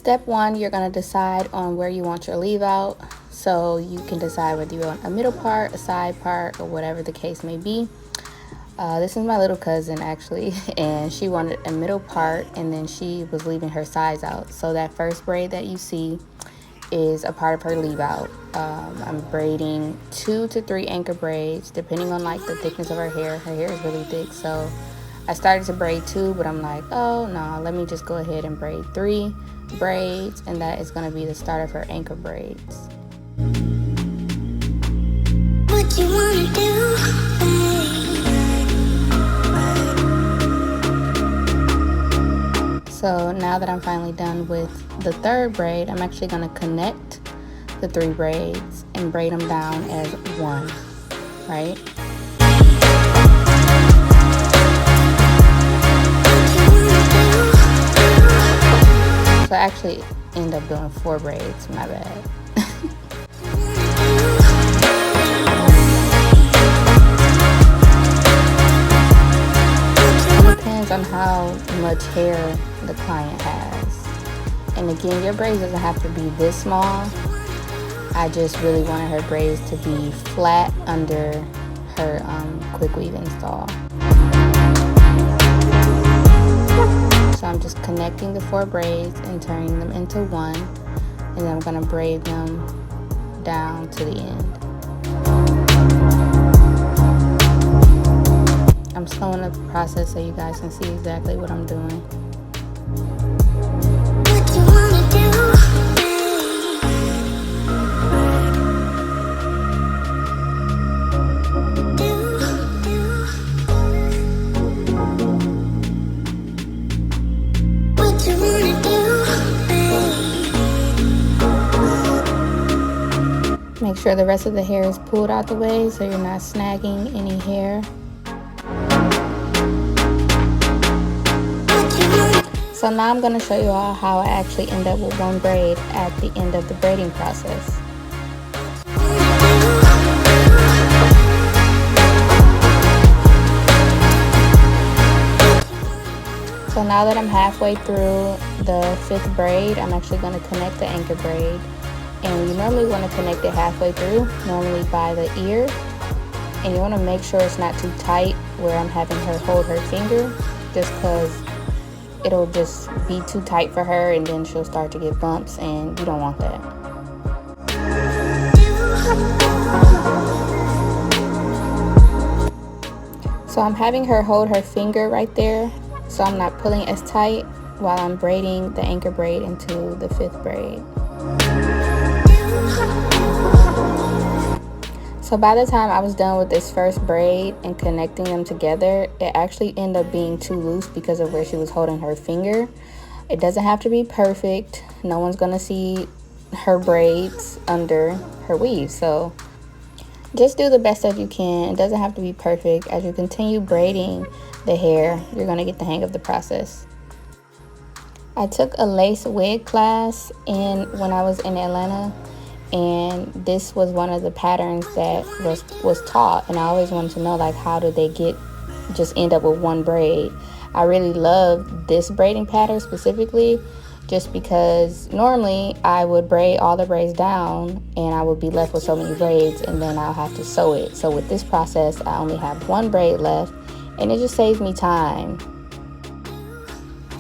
Step 1, you're going to decide on where you want your leave out. So you can decide whether you want a middle part, a side part, or whatever the case may be. This is my little cousin actually, and she wanted a middle part, and then she was leaving her sides out. So that first braid that you see is a part of her leave out. I'm braiding 2 to 3 anchor braids depending on like the thickness of her hair. Her hair is really thick, so I started to braid 2, but I'm like, oh no, let me just go ahead and braid 3 braids, and that is going to be the start of her anchor braids. What you wanna do, So now that I'm finally done with the third braid, I'm actually going to connect the 3 braids and braid them down as one, right? So I actually end up doing 4 braids, my bad. It depends on how much hair the client has. And again, your braids doesn't have to be this small. I just really wanted her braids to be flat under her quick weave install. So I'm just connecting the 4 braids and turning them into one, and then I'm going to braid them down to the end. I'm slowing up the process so you guys can see exactly what I'm doing. Make sure the rest of the hair is pulled out the way so you're not snagging any hair. So now I'm going to show you all how I actually end up with 1 braid at the end of the braiding process. So now that I'm halfway through the 5th braid, I'm actually going to connect the anchor braid. And you normally want to connect it halfway through, normally by the ear. And you want to make sure it's not too tight where I'm having her hold her finger, just because it'll just be too tight for her and then she'll start to get bumps, and you don't want that. So I'm having her hold her finger right there, so I'm not pulling as tight while I'm braiding the anchor braid into the 5th braid. So by the time I was done with this first braid and connecting them together, it actually ended up being too loose because of where she was holding her finger. It doesn't have to be perfect. No one's gonna see her braids under her weave. So just do the best that you can. It doesn't have to be perfect. As you continue braiding the hair, you're gonna get the hang of the process. I took a lace wig class when I was in Atlanta, and this was one of the patterns that was taught, and I always wanted to know, like, how did they just end up with 1 braid. I really love this braiding pattern specifically, just because normally I would braid all the braids down and I would be left with so many braids, and then I'll have to sew it. So with this process, I only have 1 braid left, and it just saves me time.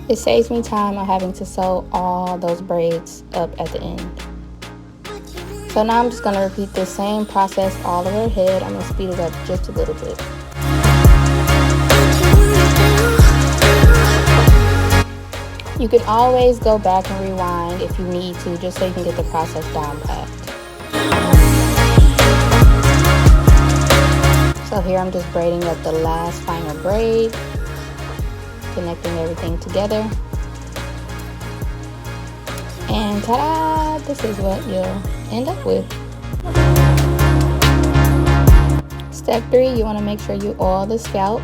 It saves me time of having to sew all those braids up at the end. So now I'm just going to repeat the same process all over her head. I'm going to speed it up just a little bit. You can always go back and rewind if you need to, just so you can get the process down pat. So here I'm just braiding up the last final braid, connecting everything together. And ta-da! This is what you'll end up with. Step 3, you want to make sure you oil the scalp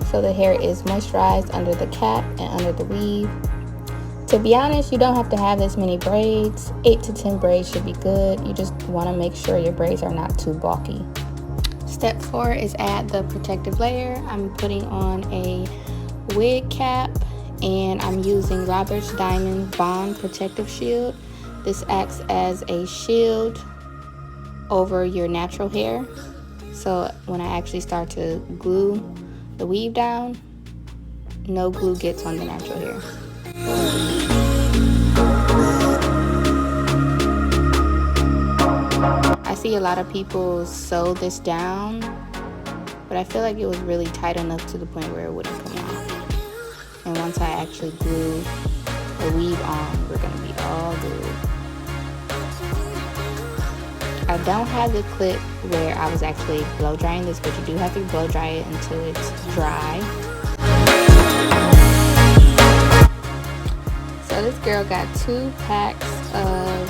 so the hair is moisturized under the cap and under the weave. To be honest, you don't have to have this many braids. 8 to 10 braids should be good. You just want to make sure your braids are not too bulky. Step 4 is add the protective layer. I'm putting on a wig cap and I'm using Robert's Diamond Bond Protective Shield. This acts as a shield over your natural hair, so when I actually start to glue the weave down, no glue gets on the natural hair. I see a lot of people sew this down, but I feel like it was really tight enough to the point where it wouldn't come off. And once I actually glue the weave on, we're gonna be all good. I don't have the clip where I was actually blow drying this, but you do have to blow dry it until it's dry. So this girl got 2 packs of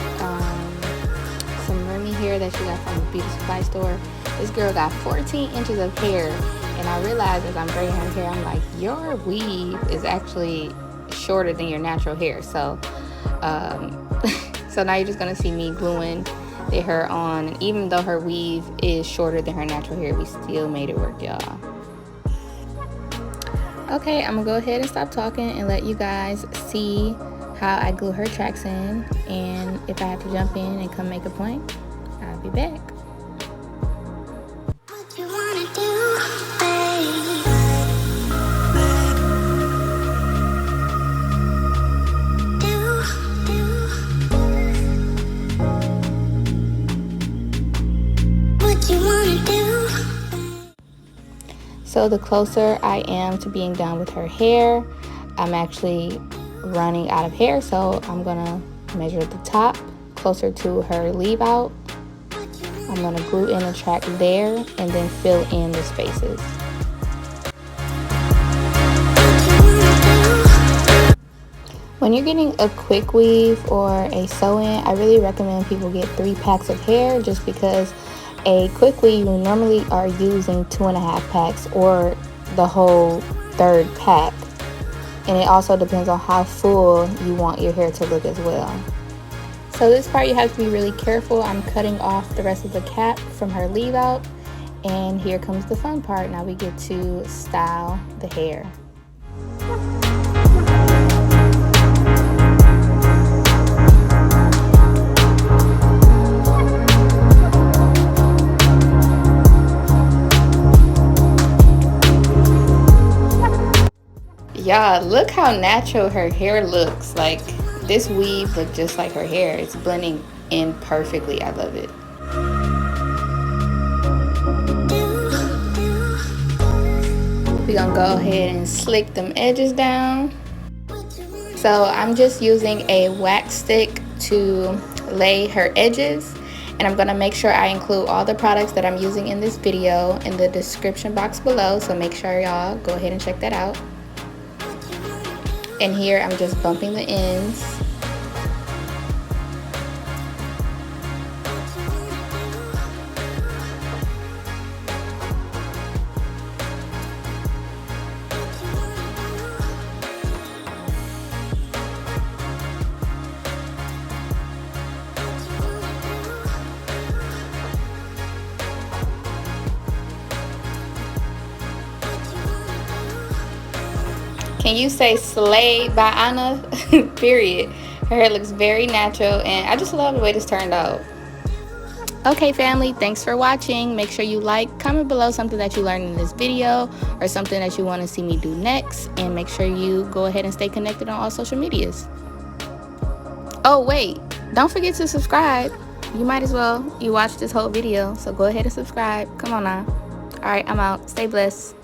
some Remy hair that she got from the beauty supply store. This girl got 14 inches of hair, and I realized as I'm braiding her hair, I'm like, your weave is actually shorter than your natural hair. So so now you're just gonna see me gluing the hair on, and even though her weave is shorter than her natural hair, we still made it work, y'all. Okay, I'm gonna go ahead and stop talking and let you guys see how I glue her tracks in, and if I have to jump in and come make a point, I'll be back. What you wanna do, babe? What you wanna do? So the closer I am to being done with her hair, I'm actually running out of hair, so I'm gonna measure the top closer to her leave out. I'm gonna glue in a track there and then fill in the spaces. When you're getting a quick weave or a sew-in, I really recommend people get 3 packs of hair, just because a quick weave, you normally are using 2.5 packs or the whole 3rd pack. And it also depends on how full you want your hair to look as well. So this part you have to be really careful. I'm cutting off the rest of the cap from her leave out. And here comes the fun part. Now we get to style the hair. Y'all, look how natural her hair looks. Like, this weave looks just like her hair. It's blending in perfectly. I love it. We're gonna go ahead and slick them edges down. So I'm just using a wax stick to lay her edges, and I'm gonna make sure I include all the products that I'm using in this video in the description box below, so make sure y'all go ahead and check that out. And here I'm just bumping the ends. Can you say Slayedbyona? Period. Her hair looks very natural, and I just love the way this turned out. Okay, family, thanks for watching. Make sure you like, comment below something that you learned in this video or something that you want to see me do next, and make sure you go ahead and stay connected on all social medias. Oh wait, don't forget to subscribe. You might as well. You watched this whole video, so go ahead and subscribe. Come on now. All right, I'm out. Stay blessed.